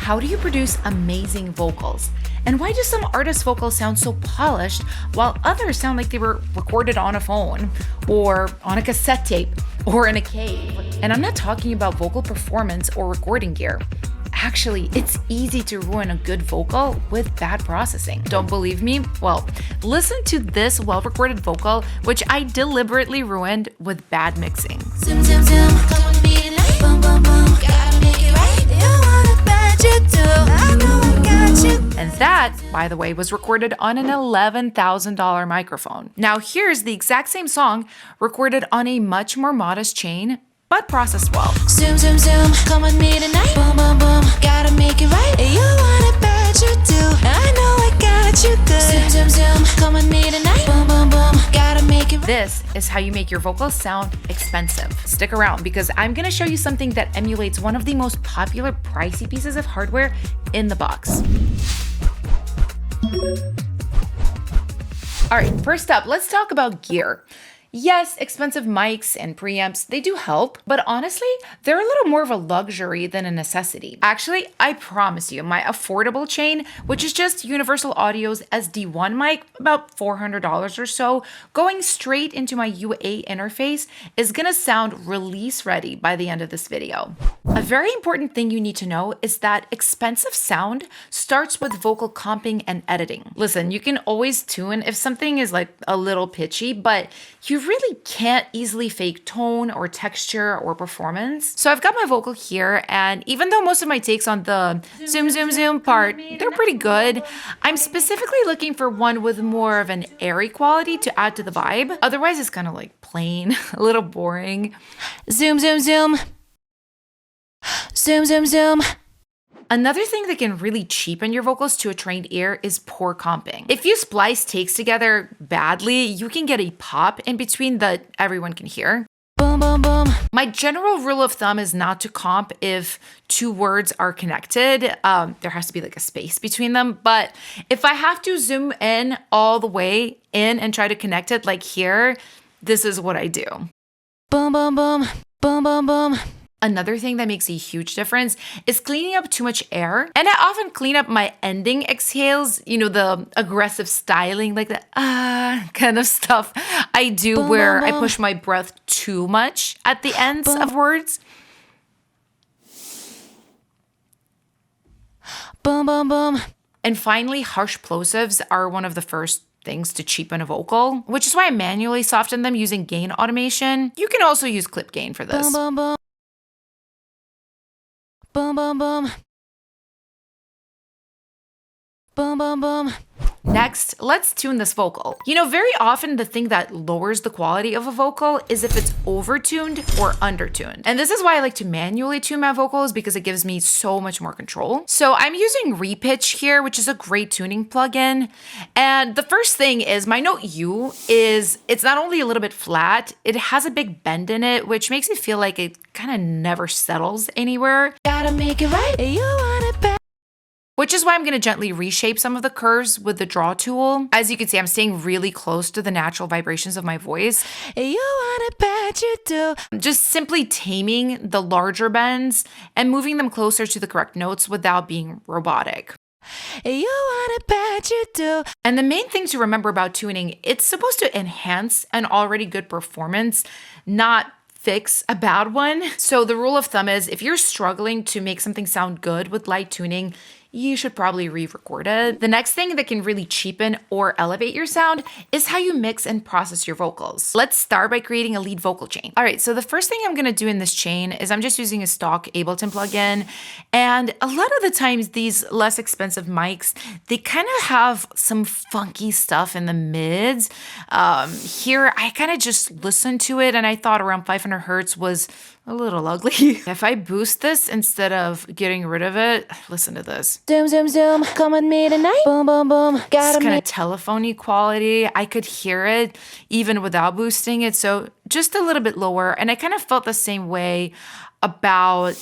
how do you produce amazing vocals? And why do some artists' vocals sound so polished while others sound like they were recorded on a phone or on a cassette tape or in a cave? And I'm not talking about vocal performance or recording gear. Actually, it's easy to ruin a good vocal with bad processing. Don't believe me? Well, listen to this well-recorded vocal, which I deliberately ruined with bad mixing. Zoom, zoom, zoom, come with me tonight. Boom, boom, boom, gotta make it right. You wanna bet you do. I know I got you. And that, by the way, was recorded on an $11,000 microphone. Now here's the exact same song recorded on a much more modest chain, but processed well. Zoom, zoom, zoom, come with me tonight. Boom, boom, boom, gotta make it right. You wanna bet you do. I know I got you good. Zoom, zoom, zoom, come with me tonight. Boom, boom, boom, gotta make it right. This is how you make your vocals sound expensive. Stick around because I'm gonna show you something that emulates one of the most popular pricey pieces of hardware in the box. All right, first up, let's talk about gear. Yes, expensive mics and preamps, they do help, but honestly, they're a little more of a luxury than a necessity. Actually, I promise you, my affordable chain, which is just Universal Audio's SD1 mic, about $400 or so, going straight into my UA interface, is gonna sound release ready by the end of this video. A very important thing you need to know is that expensive sound starts with vocal comping and editing. Listen, you can always tune if something is like a little pitchy, but you really can't easily fake tone or texture or performance. So I've got my vocal here, and even though most of my takes on the zoom, zoom, zoom part, they're pretty good, I'm specifically looking for one with more of an airy quality to add to the vibe. Otherwise, it's kind of like plain, a little boring. Zoom, zoom, zoom. Zoom, zoom, zoom. Another thing that can really cheapen your vocals to a trained ear is poor comping. If you splice takes together badly, you can get a pop in between that everyone can hear. Boom, boom, boom. My general rule of thumb is not to comp if two words are connected. There has to be like a space between them. But if I have to zoom in all the way in and try to connect it like here, this is what I do. Boom, boom, boom. Boom, boom, boom. Another thing that makes a huge difference is cleaning up too much air. And I often clean up my ending exhales, you know, the aggressive styling, like the kind of stuff I do Boom, where boom, I boom. push my breath too much at the ends Boom. of words. Boom, boom, boom. And finally, harsh plosives are one of the first things to cheapen a vocal, which is why I manually soften them using gain automation. You can also use clip gain for this. Boom, boom, boom. Boom, boom, boom. Boom, boom, boom. Next, let's tune this vocal. You know, very often the thing that lowers the quality of a vocal is if it's overtuned or undertuned. And this is why I like to manually tune my vocals because it gives me so much more control. So I'm using Repitch here, which is a great tuning plugin. And the first thing is my note U it's not only a little bit flat, it has a big bend in it, which makes it feel like it kind of never settles anywhere. Gotta make it right. You want it back. Which is why I'm gonna gently reshape some of the curves with the draw tool. As you can see, I'm staying really close to the natural vibrations of my voice. You want it bad, you do. Just simply taming the larger bends and moving them closer to the correct notes without being robotic. You want it bad, you do. And the main thing to remember about tuning, it's supposed to enhance an already good performance, not fix a bad one. So the rule of thumb is if you're struggling to make something sound good with light tuning, you should probably re-record it. The next thing that can really cheapen or elevate your sound is how you mix and process your vocals. Let's start by creating a lead vocal chain. All right, so the first thing I'm gonna do in this chain is I'm just using a stock Ableton plugin. And a lot of the times these less expensive mics, they kind of have some funky stuff in the mids. Here, I kind of just listened to it and I thought around 500 hertz was a little ugly. If I boost this instead of getting rid of it, listen to this. Zoom, zoom, zoom. Come with me tonight. Boom, boom, boom. It's Gotta kind of make. telephony quality. I could hear it even without boosting it. So just a little bit lower. And I kind of felt the same way about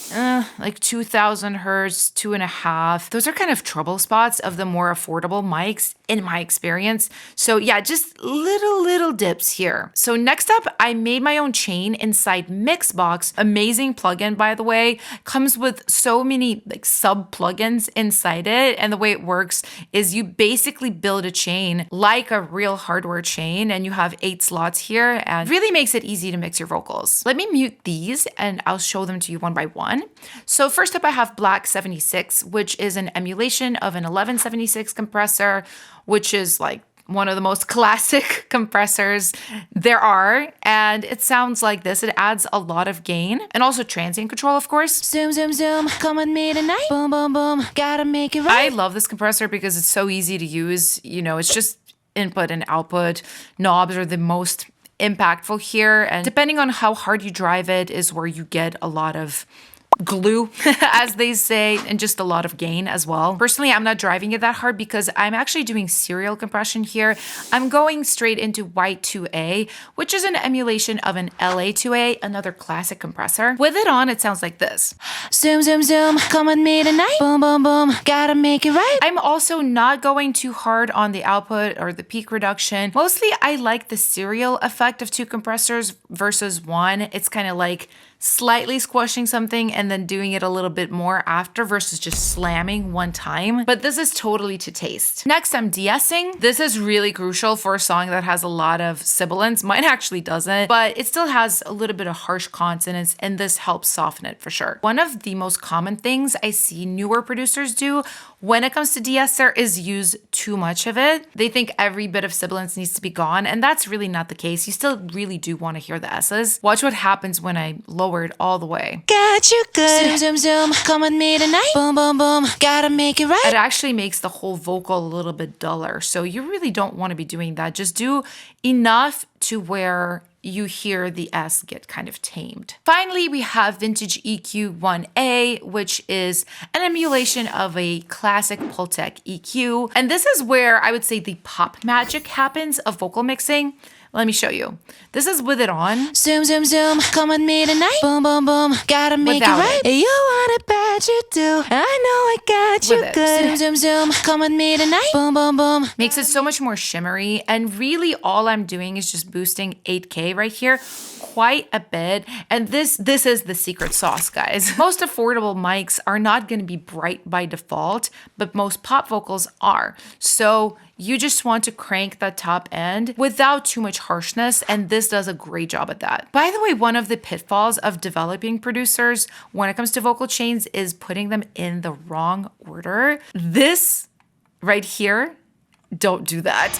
like 2000 hertz, 2.5. Those are kind of trouble spots of the more affordable mics in my experience. So yeah, just little dips here. So next up, I made my own chain inside Mixbox. Amazing plugin, by the way. Comes with so many like sub plugins inside it. And the way it works is you basically build a chain like a real hardware chain, and you have 8 slots here, and really makes it easy to mix your vocals. Let me mute these and I'll show them to you one by one. So first up, I have Black 76, which is an emulation of an 1176 compressor, which is like one of the most classic compressors there are. And it sounds like this. It adds a lot of gain and also transient control, of course. Zoom, zoom, zoom, come with me tonight. Boom, boom, boom, gotta make it right. I love this compressor because it's so easy to use. You know, it's just input and output. Knobs are the most impactful here. And depending on how hard you drive it is where you get a lot of glue, as they say, and just a lot of gain as well. Personally, I'm not driving it that hard because I'm actually doing serial compression here. I'm going straight into Y2A, which is an emulation of an LA2A, another classic compressor. With it on, it sounds like this. Zoom, zoom, zoom, come with me tonight. Boom, boom, boom, gotta make it right. I'm also not going too hard on the output or the peak reduction. Mostly, I like the serial effect of 2 compressors versus 1. It's kind of like slightly squashing something and then doing it a little bit more after versus just slamming one time. But this is totally to taste. Next, I'm de-essing. This is really crucial for a song that has a lot of sibilants. Mine actually doesn't, but it still has a little bit of harsh consonants, and this helps soften it for sure. One of the most common things I see newer producers do when it comes to de-esser is use too much of it. They think every bit of sibilance needs to be gone, and that's really not the case. You still really do want to hear the S's. Watch what happens when I lower it all the way. Got you good. Zoom, zoom, zoom, come with me tonight. Boom, boom, boom, gotta make it right. It actually makes the whole vocal a little bit duller, so you really don't want to be doing that. Just do enough to where you hear the S get kind of tamed. Finally, we have Vintage EQ 1A, which is an emulation of a classic Pultec EQ. And this is where I would say the pop magic happens of vocal mixing. Let me show you. This is with it on. Zoom, zoom, zoom, come with me tonight. Boom, boom, boom, gotta make Without it right. it. You want it bad, you do. I know I got you With it. good. Zoom, zoom, zoom, come with me tonight. Boom, boom, boom. Makes it so much more shimmery. And really all I'm doing is just boosting 8K right here quite a bit. And this is the secret sauce, guys. Most affordable mics are not going to be bright by default, but most pop vocals are. So you just want to crank that top end without too much harshness, and this does a great job at that. By the way, one of the pitfalls of developing producers when it comes to vocal chains is putting them in the wrong order. This right here, don't do that.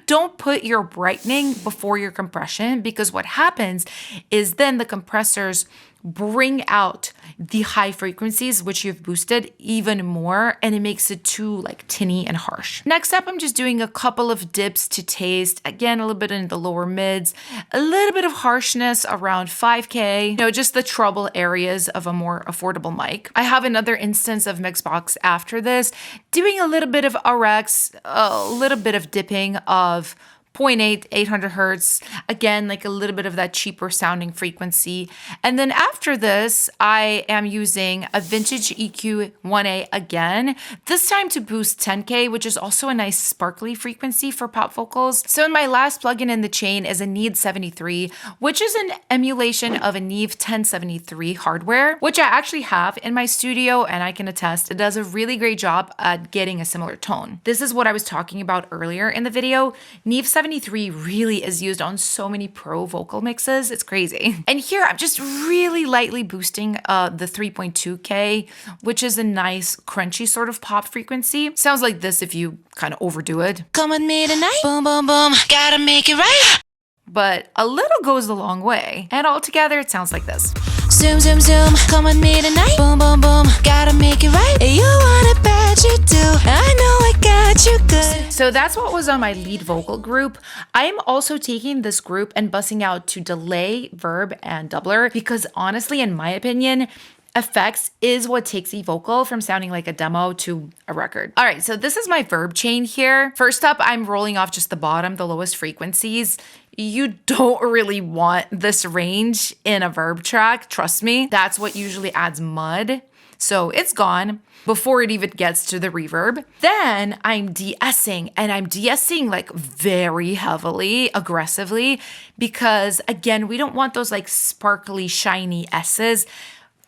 Don't put your brightening before your compression, because what happens is then the compressors bring out the high frequencies, which you've boosted even more, and it makes it too like tinny and harsh. Next up, I'm just doing a couple of dips to taste. Again, a little bit in the lower mids, a little bit of harshness around 5K, you know, just the treble areas of a more affordable mic. I have another instance of Mixbox after this, doing a little bit of RX, a little bit of dipping of 0.8, 800 hertz. Again, like a little bit of that cheaper sounding frequency. And then after this, I am using a Vintage EQ 1A again, this time to boost 10K, which is also a nice sparkly frequency for pop vocals. So in my last plugin in the chain is a Neve 73, which is an emulation of a Neve 1073 hardware, which I actually have in my studio, and I can attest it does a really great job at getting a similar tone. This is what I was talking about earlier in the video. Neve 73 really is used on so many pro vocal mixes. It's crazy. And here I'm just really lightly boosting the 3.2K, which is a nice crunchy sort of pop frequency. Sounds like this if you kind of overdo it. Come with me tonight. Boom, boom, boom, gotta make it right. But a little goes a long way. And altogether, it sounds like this. Zoom, zoom, zoom, come with me tonight. Boom, boom, boom, gotta make it right. You want it bad, you do. I know I got you good. So that's what was on my lead vocal group. I'm also taking this group and bussing out to delay, verb, and doubler because honestly, in my opinion, effects is what takes the vocal from sounding like a demo to a record. All right, so this is my verb chain here. First up, I'm rolling off just the bottom, the lowest frequencies. you don't really want this range in a verb track. Trust me, that's what usually adds mud. So it's gone before it even gets to the reverb. Then I'm de-essing, and I'm de-essing like very heavily, aggressively, because again, we don't want those like sparkly, shiny S's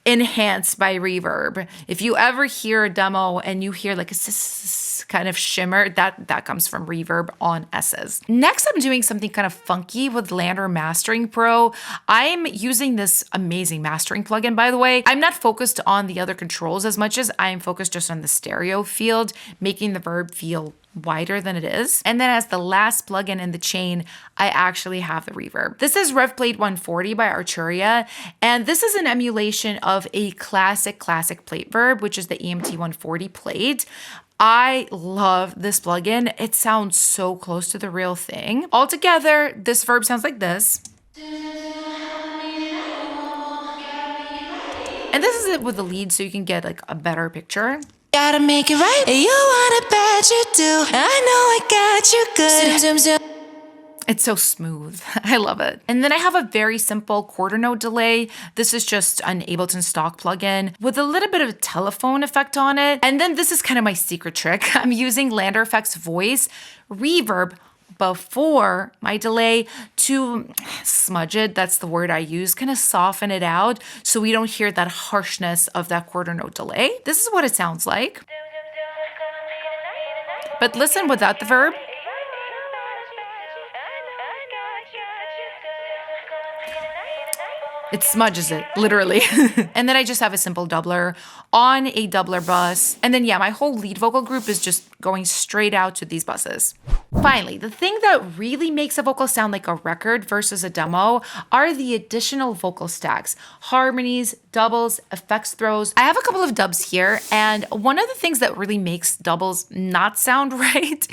enhanced by reverb. If you ever hear a demo and you hear like a kind of shimmer, that comes from reverb on S's. Next, I'm doing something kind of funky with LANDR Mastering Pro. I'm using this amazing mastering plugin, by the way. I'm not focused on the other controls as much as I'm focused just on the stereo field, making the verb feel wider than it is. And then as the last plugin in the chain, I actually have the reverb. This is RevPlate 140 by Arturia, and this is an emulation of a classic plate verb, which is the EMT 140 plate. I love this plugin. It sounds so close to the real thing. Altogether, this verb sounds like this. And this is it with the lead, so you can get like a better picture. Gotta make it right. You want it bad, you do. I know I got you good. Zoom, zoom, zoom. It's so smooth. I love it. And then I have a very simple quarter note delay. This is just an Ableton stock plugin with a little bit of a telephone effect on it. And then this is kind of my secret trick. I'm using LANDR Effects voice reverb before my delay to smudge it. That's the word I use, kind of soften it out so we don't hear that harshness of that quarter note delay. This is what it sounds like. But listen without the verb. It smudges it, literally. And then I just have a simple doubler on a doubler bus. And then yeah, my whole lead vocal group is just going straight out to these buses. Finally, the thing that really makes a vocal sound like a record versus a demo are the additional vocal stacks, harmonies, doubles, effects throws. I have a couple of dubs here, and one of the things that really makes doubles not sound right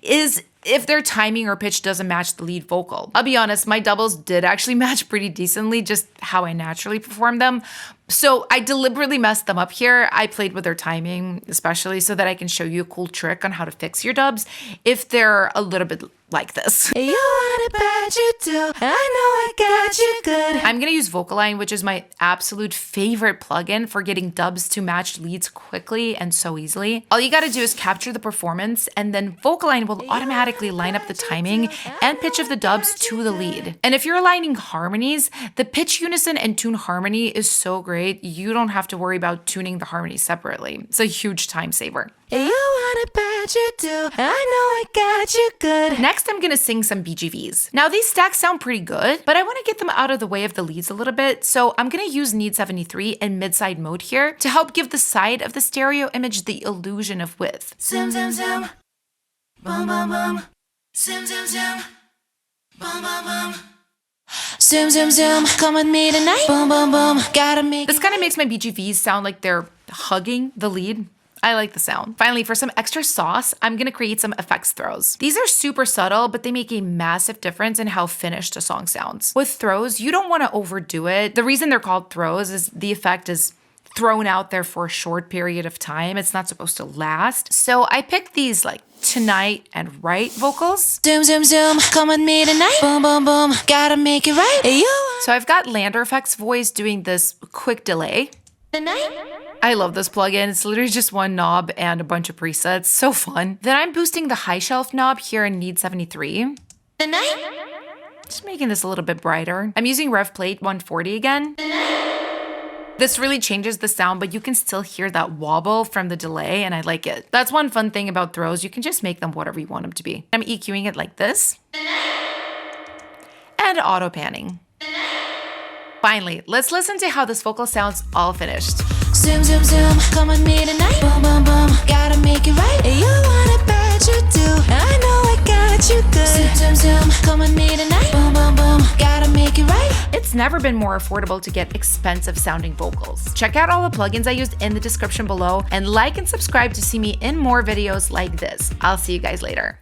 is if their timing or pitch doesn't match the lead vocal. I'll be honest, my doubles did actually match pretty decently, just how I naturally perform them. So I deliberately messed them up here. I played with their timing, especially so that I can show you a cool trick on how to fix your dubs if they're a little bit like this. You want it bad, you do. I know I got you good. I'm gonna use Vocaline, which is my absolute favorite plugin for getting dubs to match leads quickly and so easily. All you gotta do is capture the performance, and then Vocaline will automatically line up the timing and pitch of the dubs to the lead. And if you're aligning harmonies, the pitch unison and tune harmony is so great. You don't have to worry about tuning the harmonies separately. It's a huge time saver. You want it bad, you do. I know I got you good. Next, I'm gonna sing some BGVs. Now, these stacks sound pretty good, but I wanna get them out of the way of the leads a little bit, so I'm gonna use Need 73 in mid-side mode here to help give the side of the stereo image the illusion of width. Zoom, zoom, zoom. Boom, boom, boom. Zoom, zoom, zoom. Boom, boom, boom. Zoom, zoom, zoom. Come with me tonight. Boom, boom, boom. Gotta make This kind of makes my BGVs sound like they're hugging the lead. I like the sound. Finally, for some extra sauce, I'm gonna create some effects throws. These are super subtle, but they make a massive difference in how finished a song sounds. With throws, you don't wanna overdo it. The reason they're called throws is the effect is thrown out there for a short period of time. It's not supposed to last. So I picked these like tonight and right vocals. Zoom, zoom, zoom. Come with me tonight. Boom, boom, boom. Gotta make it right. So I've got LANDR Effects voice doing this quick delay. Tonight. I love this plugin. It's literally just one knob and a bunch of presets. So fun. Then I'm boosting the high shelf knob here in Need 73. Tonight. Just making this a little bit brighter. I'm using RevPlate 140 again. This really changes the sound, but you can still hear that wobble from the delay, and I like it. That's one fun thing about throws. You can just make them whatever you want them to be. I'm EQing it like this. And auto panning. Finally, let's listen to how this vocal sounds all finished. Zoom, zoom, zoom. Come with me tonight. Boom, boom, boom. Gotta make it right. You want it bad, you do. I know I got you good. Zoom, zoom, zoom. Come with me tonight. Boom, boom, boom. Gotta make it right. It's never been more affordable to get expensive sounding vocals. Check out all the plugins I used in the description below, and like and subscribe to see me in more videos like this. I'll see you guys later.